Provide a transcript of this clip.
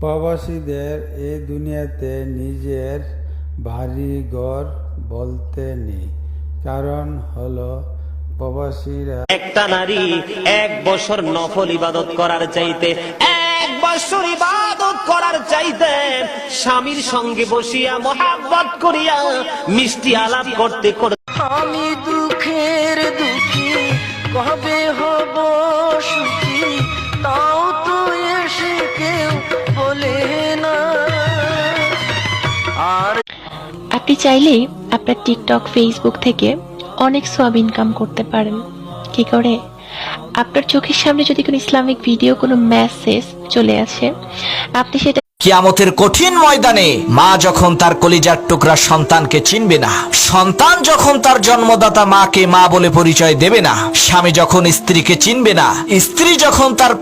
প্রবাসীদের এই দুনিয়াতে নিজের বাড়ি ঘর বলতে নেই, কারণ হলো প্রবাসীরা একটা নারী 1 বছর নফল ইবাদত করার চাইতে 1 বছর ইবাদত করার চাইতে স্বামীর সঙ্গে বসিয়া মহাব্বত করিয়া মিষ্টি আলাপ করতে করতে আমি দুঃখের দুঃখী কবে হব সুখী, তাও তো এসে কেউ বলে না। আর আপনি চাইলেই আপনার টিকটক, ফেসবুক থেকে অনেক সওয়াব ইনকাম করতে পারেন। কি করে? আপনার চোখের সামনে যদি কোনো ইসলামিক ভিডিও, কোনো মেসেজ চলে আসে, আপনি সেটা কিয়ামতের কঠিন ময়দানে মা যখন তার কলিজার টুকরা সন্তানকে চিনবে না, সন্তান যখন তার জন্মদাতা মাকে মা বলে পরিচয় দেবে না, স্বামী যখন স্ত্রীকে চিনবে না, স্ত্রী যখন তার